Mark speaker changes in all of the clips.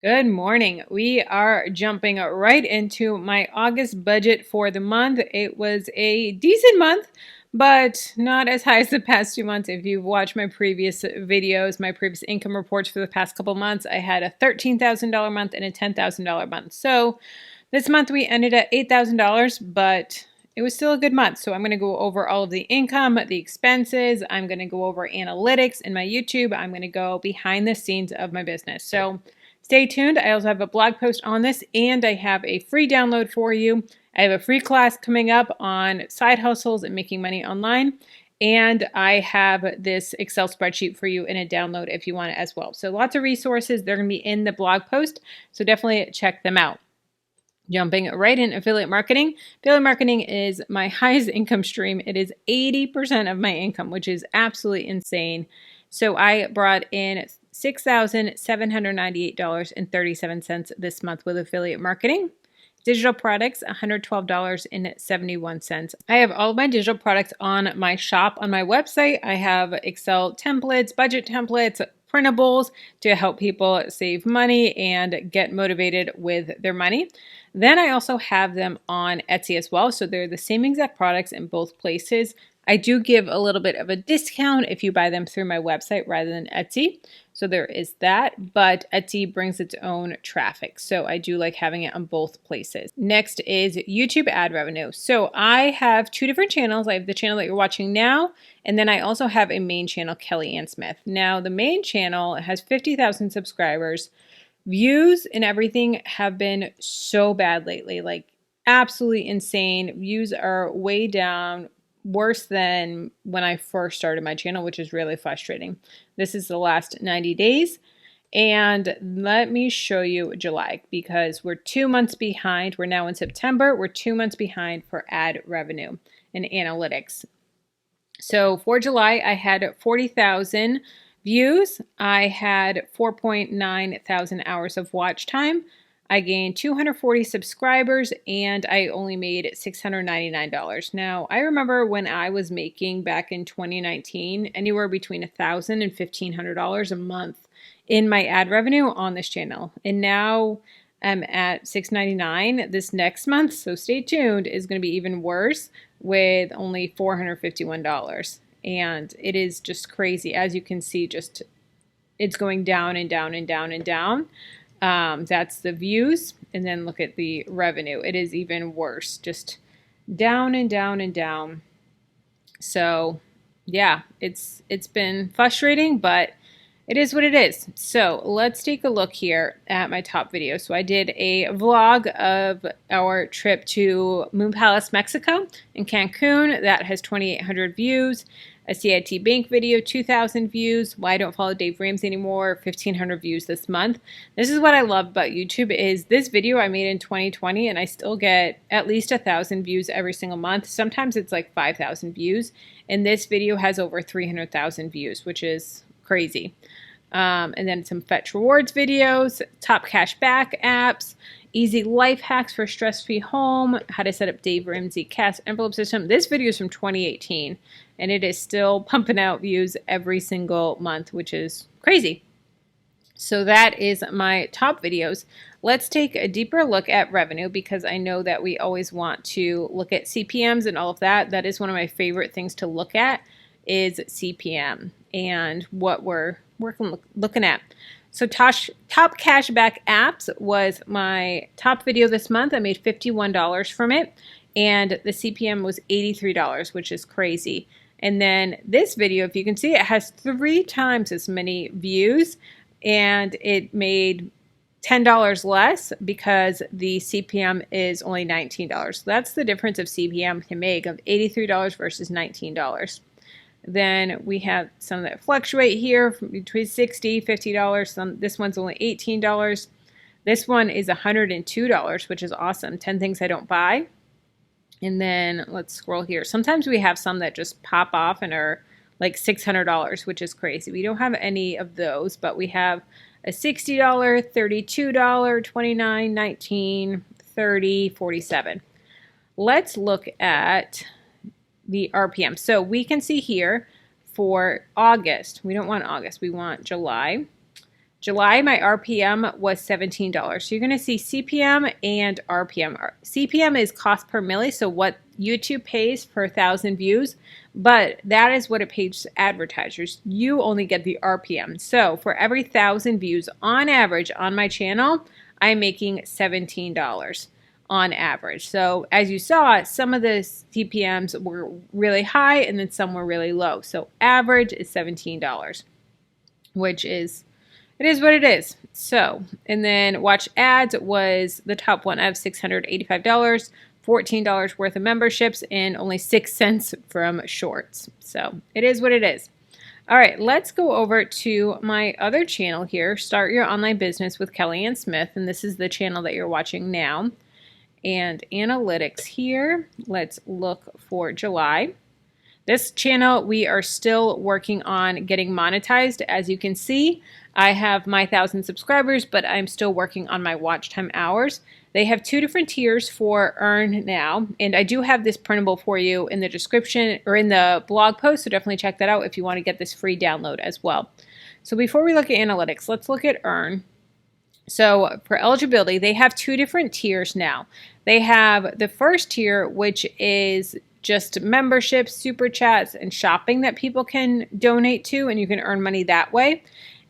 Speaker 1: Good morning. We are jumping right into my August budget for the month. It was a decent month, but not as high as the past 2 months. If you've watched my previous videos, my previous income reports for the past couple months, I had a $13,000 month and a $10,000 month. So this month we ended at $8,000, but it was still a good month. So I'm going to go over all of the income, the expenses. I'm going to go over analytics in my YouTube. I'm going to go behind the scenes of my business. So stay tuned. I also have a blog post on this, and I have a free download for you. I have a free class coming up on side hustles and making money online. And I have this Excel spreadsheet for you in a download if you want it as well. So lots of resources. They're going to be in the blog post. So definitely check them out. Jumping right in affiliate marketing. Affiliate marketing is my highest income stream. It is 80% of my income, which is absolutely insane. So I brought in $6,798.37 this month with affiliate marketing. Digital products, $112.71. I have all of my digital products on my shop on my website. I have Excel templates, budget templates, printables to help people save money and get motivated with their money. Then I also have them on Etsy as well. So they're the same exact products in both places. I do give a little bit of a discount if you buy them through my website rather than Etsy. So there is that, but Etsy brings its own traffic. So I do like having it on both places. Next is YouTube ad revenue. So I have two different channels. I have the channel that you're watching now, and then I also have a main channel, Kelly Ann Smith. Now the main channel has 50,000 subscribers. Views and everything have been so bad lately, like absolutely insane. Views are way down, worse than when I first started my channel, which is really frustrating. This is the last 90 days. And let me show you July because we're 2 months behind. We're now in September. We're 2 months behind for ad revenue and analytics. So for July, I had 40,000 views. I had 4.9 thousand hours of watch time. I gained 240 subscribers and I only made $699. Now, I remember when I was making back in 2019 anywhere between $1,000 and $1,500 a month in my ad revenue on this channel. And now I'm at $699 this next month, so stay tuned, is going to be even worse with only $451. And it is just crazy. As you can see, just it's going down and down and down and down. That's the views, and then look at the revenue. It is even worse, just down and down and down. So yeah, it's been frustrating, but it is what it is. So let's take a look here at my top video. So I did a vlog of our trip to Moon Palace, Mexico in Cancun. That has 2,800 views. A CIT Bank video, 2,000 views. Why I don't follow Dave Ramsey anymore, 1,500 views this month. This is what I love about YouTube is this video I made in 2020 and I still get at least 1,000 views every single month. Sometimes it's like 5,000 views. And this video has over 300,000 views, which is crazy. And then some Fetch Rewards videos, top cash back apps, easy life hacks for stress-free home, how to set up Dave Ramsey cash envelope system. This video is from 2018, and it is still pumping out views every single month, which is crazy. So that is my top videos. Let's take a deeper look at revenue because I know that we always want to look at CPMs and all of that. That is one of my favorite things to look at is CPM and what we're looking at. So top cashback apps was my top video this month. I made $51 from it, and the CPM was $83, which is crazy. And then this video, if you can see, it has 3 times as many views, and it made $10 less because the CPM is only $19. So that's the difference of CPM can make of $83 versus $19. Then we have some that fluctuate here between $60, $50. This one's only $18. This one is $102, which is awesome. 10 things I don't buy. And then let's scroll here. Sometimes we have some that just pop off and are like $600, which is crazy. We don't have any of those, but we have a $60, $32, $29, $19, $30, $47. Let's look at the RPM. So we can see here for August, we don't want August, we want July. July, my RPM was $17. So you're going to see CPM and RPM. CPM is cost per milli, so what YouTube pays per 1,000 views, but that is what it pays advertisers. You only get the RPM. So for every 1,000 views on average on my channel, I'm making $17 on average. So as you saw, some of the CPMs were really high and then some were really low. So average is $17, which is, it is what it is. So, and then watch ads was the top one. I have $685, $14 worth of memberships, and only 6 cents from shorts. So it is what it is. All right, let's go over to my other channel here, Start Your Online Business with Kelly Ann Smith, and this is the channel that you're watching now. And analytics here, let's look for July. This channel, we are still working on getting monetized. As you can see, I have my 1,000 subscribers, but I'm still working on my watch time hours. They have 2 different tiers for Earn Now, and I do have this printable for you in the description or in the blog post, so definitely check that out if you want to get this free download as well. So before we look at analytics, let's look at Earn. So for eligibility, they have 2 different tiers now. They have the first tier, which is just memberships, super chats, and shopping that people can donate to, and you can earn money that way.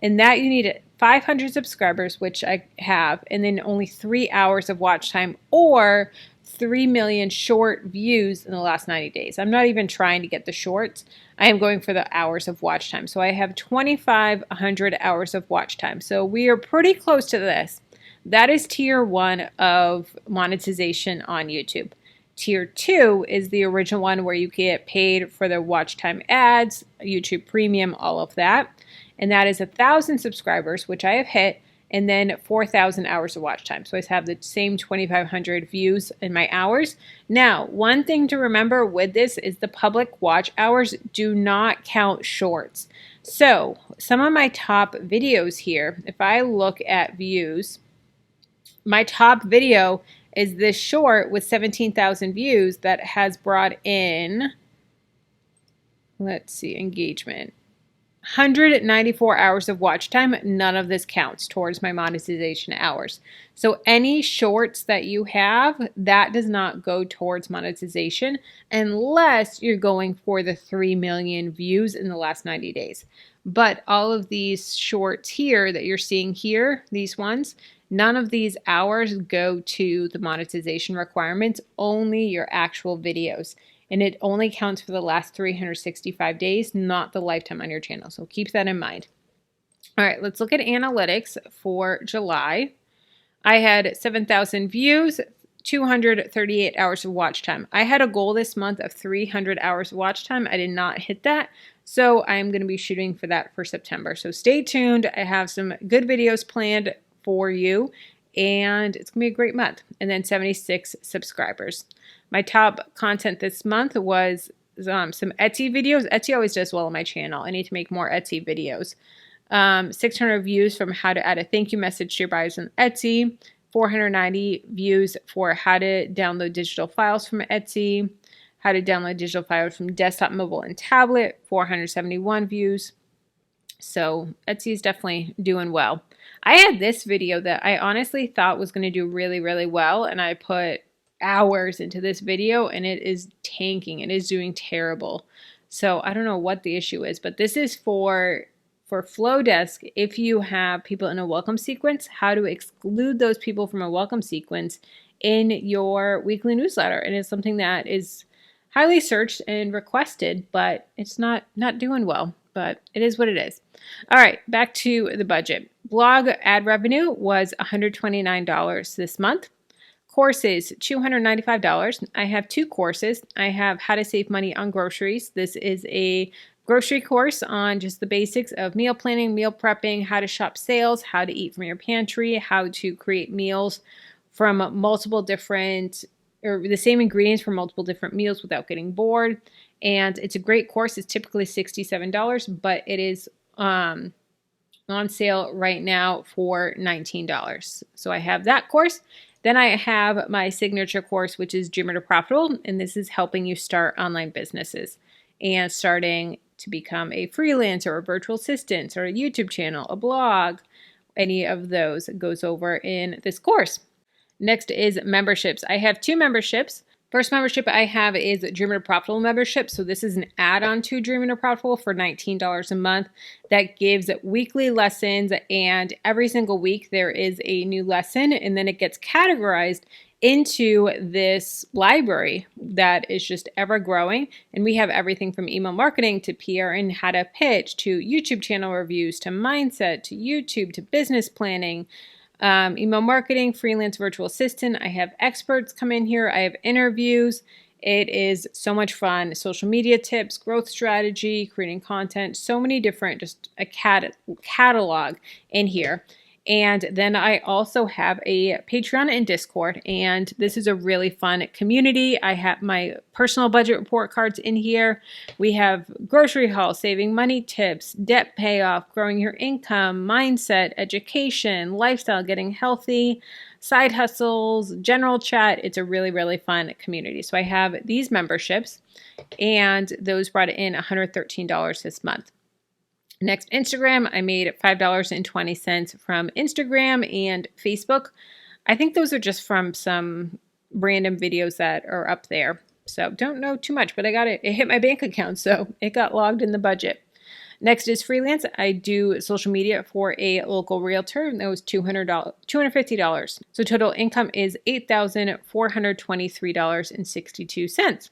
Speaker 1: And that you need 500 subscribers, which I have, and then only 3 hours of watch time or 3 million short views in the last 90 days. I'm not even trying to get the shorts. I am going for the hours of watch time. So I have 2,500 hours of watch time. So we are pretty close to this. That is tier 1 of monetization on YouTube. Tier 2 is the original one where you get paid for the watch time ads, YouTube Premium, all of that. And that is 1,000 subscribers, which I have hit, and then 4,000 hours of watch time. So I have the same 2,500 views in my hours. Now, one thing to remember with this is the public watch hours do not count shorts. So some of my top videos here, if I look at views, my top video is this short with 17,000 views that has brought in, let's see, engagement. 194 hours of watch time. None of this counts towards my monetization hours. So any shorts that you have, that does not go towards monetization unless you're going for the 3 million views in the last 90 days. But all of these shorts here that you're seeing here, these ones, none of these hours go to the monetization requirements, only your actual videos. And it only counts for the last 365 days, not the lifetime on your channel. So keep that in mind. All right, let's look at analytics for July. I had 7,000 views, 238 hours of watch time. I had a goal this month of 300 hours of watch time. I did not hit that. So I'm going to be shooting for that for September. So stay tuned. I have some good videos planned for you, and it's going to be a great month. And then 76 subscribers. My top content this month was some Etsy videos. Etsy always does well on my channel. I need to make more Etsy videos. 600 views from how to add a thank you message to your buyers on Etsy. 490 views for how to download digital files from Etsy. How to download digital files from desktop, mobile, and tablet. 471 views. So Etsy is definitely doing well. I had this video that I honestly thought was going to do really, really well, and I put hours into this video and it is tanking. It is doing terrible. So I don't know what the issue is, but this is for Flowdesk. If you have people in a welcome sequence, how to exclude those people from a welcome sequence in your weekly newsletter. And it's something that is highly searched and requested, but it's not doing well, but it is what it is. All right, back to the budget. Blog ad revenue was $129 this month. Courses, $295. I have 2 courses. I have How to Save Money on Groceries. This is a grocery course on just the basics of meal planning, meal prepping, how to shop sales, how to eat from your pantry, how to create meals from multiple different, or the same ingredients for multiple different meals without getting bored. And it's a great course. It's typically $67, but it is on sale right now for $19. So I have that course. Then I have my signature course, which is Dreamer to Profitable, and this is helping you start online businesses and starting to become a freelancer or virtual assistant or a YouTube channel, a blog, any of those goes over in this course. Next is memberships. I have 2 memberships. First membership I have is Dreamer to Profitable membership. So this is an add-on to Dreamer to Profitable for $19 a month that gives weekly lessons, and every single week there is a new lesson, and then it gets categorized into this library that is just ever growing. And we have everything from email marketing to PR and how to pitch to YouTube channel reviews to mindset to YouTube to business planning, email marketing, freelance virtual assistant. I have experts come in here. I have interviews. It is so much fun. Social media tips, growth strategy, creating content, so many different, just a catalog in here. And then I also have a Patreon and Discord, and this is a really fun community. I have my personal budget report cards in here. We have grocery haul, saving money tips, debt payoff, growing your income, mindset, education, lifestyle, getting healthy, side hustles, general chat. It's a really, really fun community. So I have these memberships, and those brought in $113 this month. Next, Instagram. I made $5.20 from Instagram and Facebook. I think those are just from some random videos that are up there. So don't know too much, but I got it. It hit my bank account, so it got logged in the budget. Next is freelance. I do social media for a local realtor, and that was $250. So total income is $8,423.62.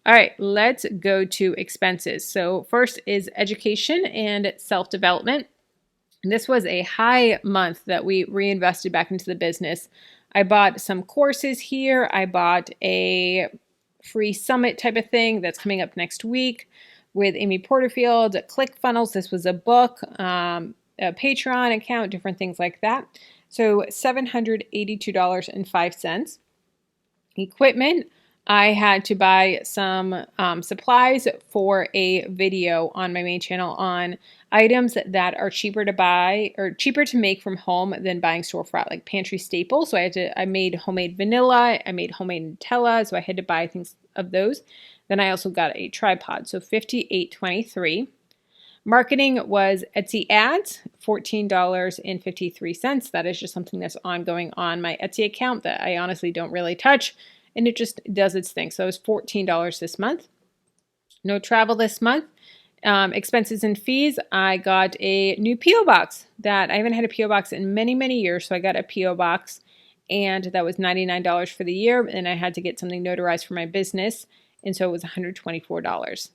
Speaker 1: All right, let's go to expenses. So first is education and self-development. This was a high month that we reinvested back into the business. I bought some courses here. I bought a free summit type of thing that's coming up next week with Amy Porterfield, ClickFunnels. This was a book, a Patreon account, different things like that. So $782.05. Equipment. I had to buy some supplies for a video on my main channel on items that are cheaper to buy or cheaper to make from home than buying storefront, like pantry staples. So I made homemade vanilla, I made homemade Nutella, so I had to buy things of those. Then I also got a tripod, so $58.23. Marketing was Etsy ads, $14.53. That is just something that's ongoing on my Etsy account that I honestly don't really touch, and it just does its thing. So it was $14 this month. No travel this month. Expenses and fees. I got a new P.O. box that I haven't had a P.O. box in many, many years. So I got a P.O. box, and that was $99 for the year. And I had to get something notarized for my business, and so it was $124.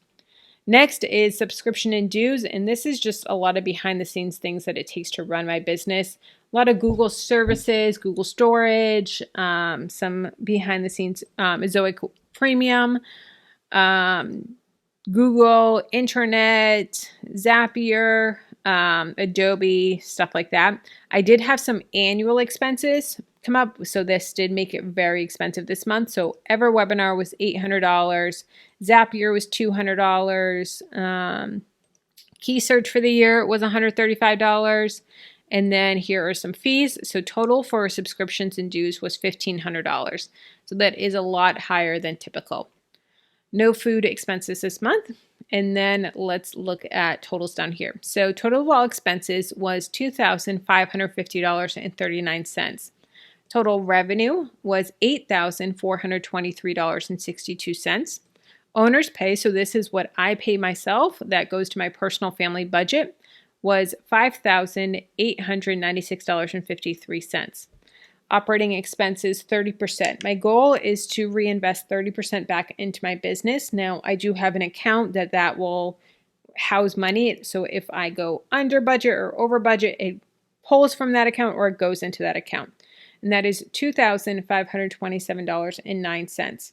Speaker 1: Next is subscription and dues, and this is just a lot of behind the scenes things that it takes to run my business. A lot of Google services, Google storage, some behind the scenes Zoic Premium, Google, Internet, Zapier, Adobe, stuff like that. I did have some annual expenses come up, so this did make it very expensive this month. So EverWebinar was $800, Zapier was $200, Key Search for the year was $135, and then here are some fees. So total for subscriptions and dues was $1,500. So that is a lot higher than typical. No food expenses this month. And then let's look at totals down here. So total of all expenses was $2,550.39. Total revenue was $8,423.62. Owner's pay, so this is what I pay myself, that goes to my personal family budget, was $5,896.53. Operating expenses, 30%. My goal is to reinvest 30% back into my business. Now, I do have an account that will house money. So if I go under budget or over budget, it pulls from that account or it goes into that account. And that is $2,527.09.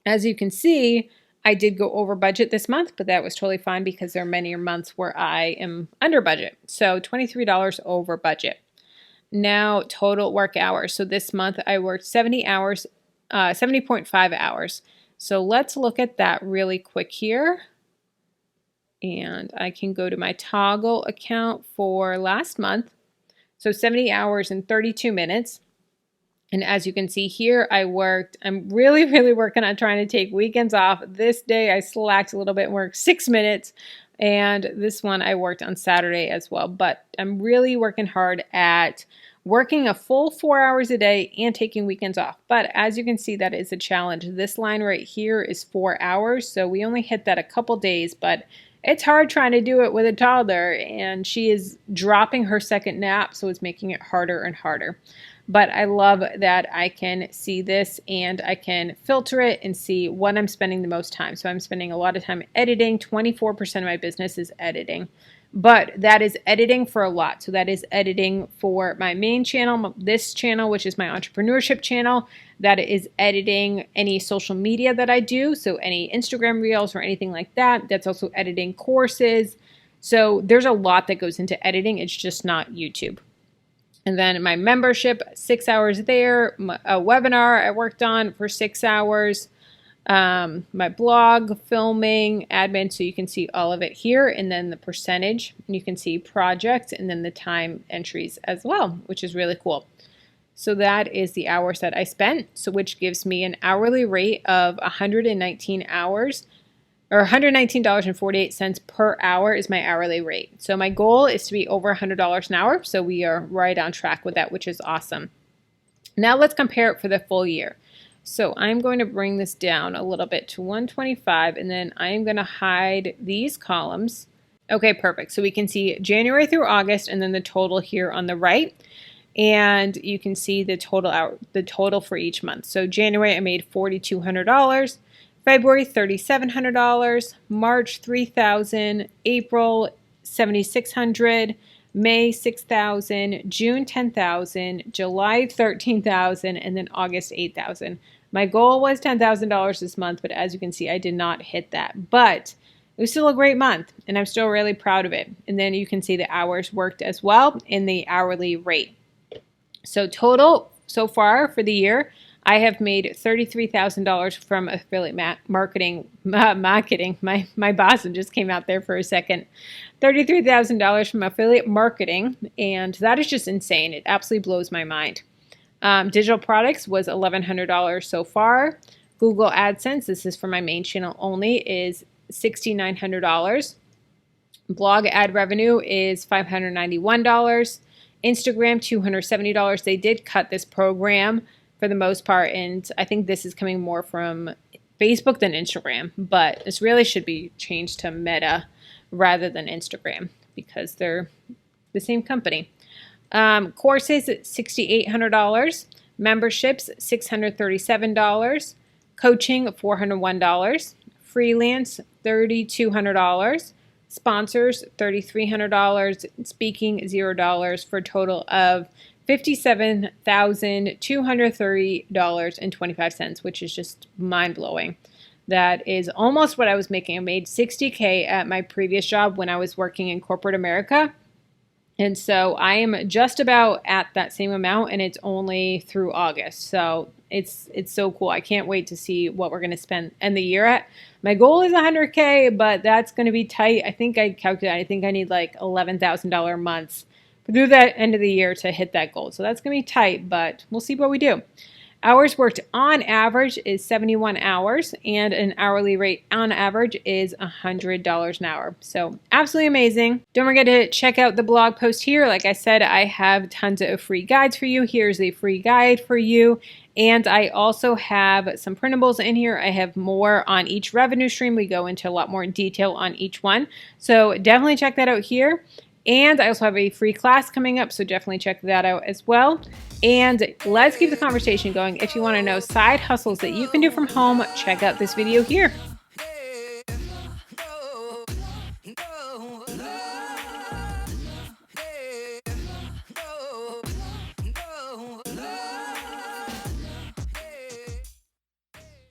Speaker 1: As you can see, I did go over budget this month, but that was totally fine because there are many months where I am under budget. So $23 over budget. Now, total work hours. So this month I worked 70.5 hours. So let's look at that really quick here. And I can go to my Toggle account for last month. So 70 hours and 32 minutes. And as you can see here, I'm really working on trying to take weekends off. This day I slacked a little bit and worked 6 minutes. And this one I worked on Saturday as well, but I'm really working hard at working a full 4 hours a day and taking weekends off. But as you can see, that is a challenge. This line right here is 4 hours, so we only hit that a couple days, but it's hard trying to do it with a toddler, and she is dropping her second nap, so it's making it harder and harder. But I love that I can see this and I can filter it and see what I'm spending the most time. So I'm spending a lot of time editing. 24% of my business is editing. But that is editing for a lot. So that is editing for my main channel, this channel, which is my entrepreneurship channel. That is editing any social media that I do. So any Instagram reels or anything like that. That's also editing courses. So there's a lot that goes into editing. It's just not YouTube. And then my membership, 6 hours there. A webinar I worked on for 6 hours. My blog, filming, admin, so you can see all of it here, and then the percentage, and you can see project, and then the time entries as well, which is really cool. So that is the hours that I spent, so which gives me an hourly rate of 119 hours, or $119.48 per hour is my hourly rate. So my goal is to be over $100 an hour, so we are right on track with that, which is awesome. Now let's compare it for the full year. So I'm going to bring this down a little bit to 125, and then I am going to hide these columns. Okay, perfect. So we can see January through August, and then the total here on the right. And you can see the total for each month. So January I made $4,200, February $3,700, March $3,000, April $7,600. May $6,000, June $10,000, July $13,000, and then August $8,000. My goal was $10,000 this month, but as you can see, I did not hit that. But it was still a great month, and I'm still really proud of it. And then you can see the hours worked as well in the hourly rate. So total so far for the year, I have made $33,000 from affiliate marketing. My bosom just came out there for a second. $33,000 from affiliate marketing, and that is just insane. It absolutely blows my mind. Digital products was $1,100 so far. Google AdSense, this is for my main channel only, is $6,900. Blog ad revenue is $591. Instagram, $270. They did cut this program for the most part, and I think this is coming more from Facebook than Instagram, but this really should be changed to Meta rather than Instagram because they're the same company. Courses at $6,800, memberships $637, coaching $401, freelance $3,200, sponsors $3,300, speaking $0 for a total of $57,230.25, which is just mind-blowing. That is almost what I was making. I made $60K at my previous job when I was working in corporate America. And so I am just about at that same amount, and it's only through August. So it's so cool. I can't wait to see what we're going to spend end the year at. My goal is $100K, but that's going to be tight. I think I need like $11,000 months through that end of the year to hit that goal. So that's going to be tight, but we'll see what we do. Hours worked on average is 71 hours, and an hourly rate on average is $100 an hour. So absolutely amazing. Don't forget to check out the blog post here. Like I said, I have tons of free guides for you. Here's a free guide for you. And I also have some printables in here. I have more on each revenue stream. We go into a lot more detail on each one. So definitely check that out here. And I also have a free class coming up, so definitely check that out as well. And let's keep the conversation going. If you want to know side hustles that you can do from home, check out this video here.